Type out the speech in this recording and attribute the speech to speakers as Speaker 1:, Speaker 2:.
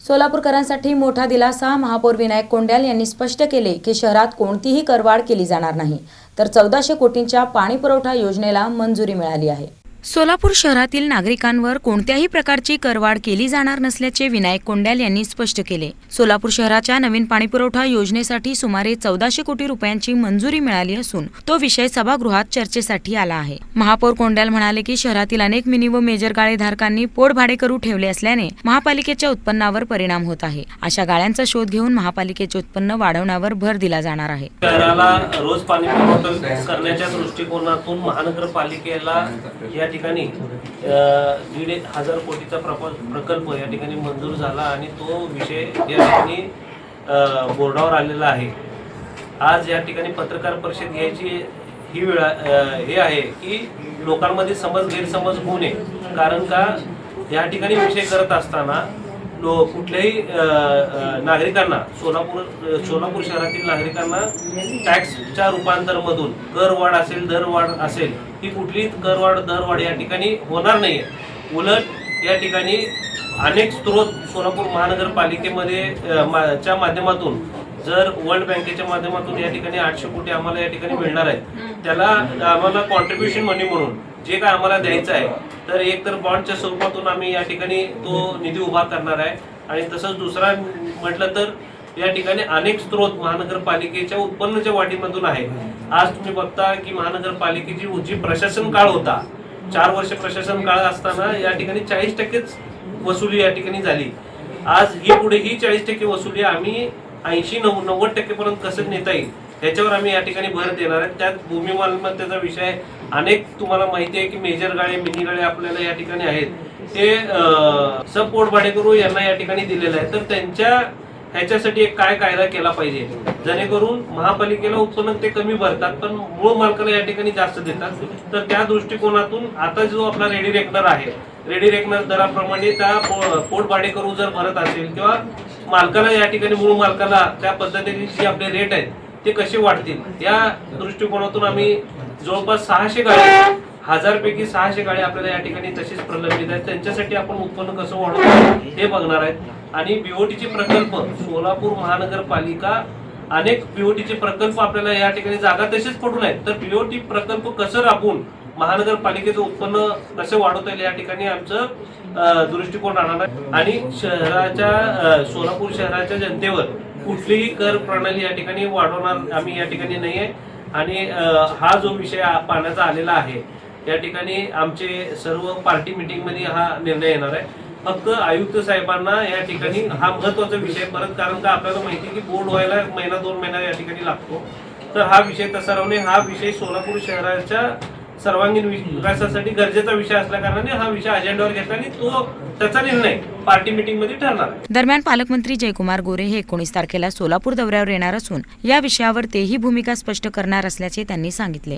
Speaker 1: सोलापूरकरांसाठी मोठा दिलासा. महापौर विनायक कोंड्याल यांनी स्पष्ट केले की शहरात कोणतीही करवाढ केली जाणार नाही, तर 1400 कोटींच्या पाणीपुरवठा योजनेला मंजुरी मिळाली आहे. सोलापूर शहरातील नागरिकांवर कोणत्याही प्रकारची करवाढ केली जाणार नसल्याचे विनायक कोंड्याल यांनी स्पष्ट केले. सोलापूर शहराच्या नवीन पाणीपुरवठा योजनेसाठी सुमारे 1400 कोटी रुपयांची मंजुरी मिळाली असून तो विषय सभागृहात चर्चेसाठी आला आहे. महापौर कोंड्याल म्हणाले की शहरातील अनेक मिनी व मेजर गाळेधारकांनी पोटभाडेकरू ठेवले असल्याने महापालिकेच्या उत्पन्नावर परिणाम होत आहे. अशा गाळ्यांचा शोध घेऊन महापालिकेचे उत्पन्न वाढवण्यावर भर दिला जाणार आहे.
Speaker 2: शहराला रोज पाणी पुरवठा करण्याच्या दृष्टिकोनातून महानगरपालिकेला या ठिकाणी 1,500 कोटीचा प्रकल्प या ठिकाणी मंजूर झाला आणि तो विषय या ठिकाणी बोर्डावर आलेला आहे. आज या ठिकाणी पत्रकार परिषद घ्यायची ही वेळ हे आहे की लोकांमध्ये गैरसमज होऊ नये. कारण का या ठिकाणी विषय करत असताना कुठल्याही नागरिकांना सोलापूर शहरातील नागरिकांना टॅक्सच्या रूपांतरमधून करवाढ असेल दरवाढ असेल ही कुठलीही दरवाढ या ठिकाणी होणार नाहीये. उलट या ठिकाणी अनेक स्रोत सोलापूर महानगरपालिकेमध्ये च्या माध्यमातून जर वर्ल्ड बँकेच्या माध्यमातून या ठिकाणी 800 कोटी आम्हाला या ठिकाणी मिळणार आहेत. त्याला आम्हाला कॉन्ट्रीब्युशन मनी म्हणून जे काय आम्हाला द्यायचं आहे तर एक तर बॉन्डच्या स्वरूपातून आम्ही या ठिकाणी तो निधी उभा करणार आहे. आणि तसंच दुसरा म्हटलं तर या ठिकाणी अनेक स्रोत महानगरपालिकेच्या उत्पन्नाच्या वाढीमधून आहे. आज तुम्ही बघता की महानगरपालिकेची जी प्रशासन काळ होता, 4 वर्ष प्रशासन काळ असताना या ठिकाणी 40% वसुली या ठिकाणी झाली. आज ही पुढे ही 40% वसुली आम्ही 80-90% पर्यंत कसं नेता येईल याच्यावर आम्ही या ठिकाणी भर देणार आहे. त्यात भूमी मालमत्तेचा विषय अनेक तुम्हाला माहिती आहे की मेजर गाळे मिनी गाळे आपल्याला या ठिकाणी आहेत ते सब पोटभाडेकरू यांना या ठिकाणी दिलेलं आहे. तर त्यांच्या ह्याच्यासाठी एक काय कायदा केला पाहिजे जेणेकरून महापालिकेला उत्पन्न ते कमी भरतात पण मूळ मालकाला या ठिकाणी जास्त देतात. तर त्या दृष्टिकोनातून आता जो आपला रेडी रेकनर आहे, रेडी रेकनर दराप्रमाणे त्या पोटभाडेकरू जर भरत असेल किंवा मालकाला या ठिकाणी मूळ मालकाला त्या पद्धतीने जे आपले रेट आहेत ते कसे वाढतील या दृष्टिकोनातून आम्ही जवळपास 600 गाळे 1000 पैकी 600 गाळे आपल्याला या ठिकाणी तशीच प्रलंबित आहेत. त्यांच्यासाठी आपण उत्पन्न कसं वाढवतो हे बघणार आहेत. आणि बीओटीचे प्रकल्प सोलापूर महानगरपालिका अनेक बीओटीचे प्रकल्प आपल्याला या ठिकाणी जागा तशीच पडून आहेत. तर बीओटी प्रकल्प कसं राबवून महानगरपालिकेचं उत्पन्न कसं वाढवता येईल या ठिकाणी आमचं दृष्टिकोन राहणार आहे. आणि सोलापूर शहराच्या जनतेवर कुठलीही कर प्रणाली या ठिकाणी वाढवणार आम्ही या ठिकाणी नाहीये. आणि हा जो विषय पाहण्याचा आलेला आहे या ठिकाणी आमचे सर्व पार्टी मीटिंग मध्ये हा निर्णय येणार आहे. फक्त आयुक्त साहेबांना या ठिकाणी हा महत्वाचा विषय परत, कारण का आपल्याला माहिती आहे की बोर्ड व्हायला 1-2 महिना या ठिकाणी लागतो. तर हा विषय तसा राहून हा विषय सोलापूर शहराच्या सर्वांगीण विकासासाठी गरजेचा विषय असल्या कारणाने हा विषय अजेंडावर घेतला आणि तो त्याचा निर्णय पार्टी मीटिंग मध्ये ठरणार आहे.
Speaker 1: दरम्यान पालकमंत्री जयकुमार गोरे हे 19 तारखेला सोलापूर दौऱ्यावर येणार असून या विषयावर तेही भूमिका स्पष्ट करणार असल्याचे त्यांनी सांगितले.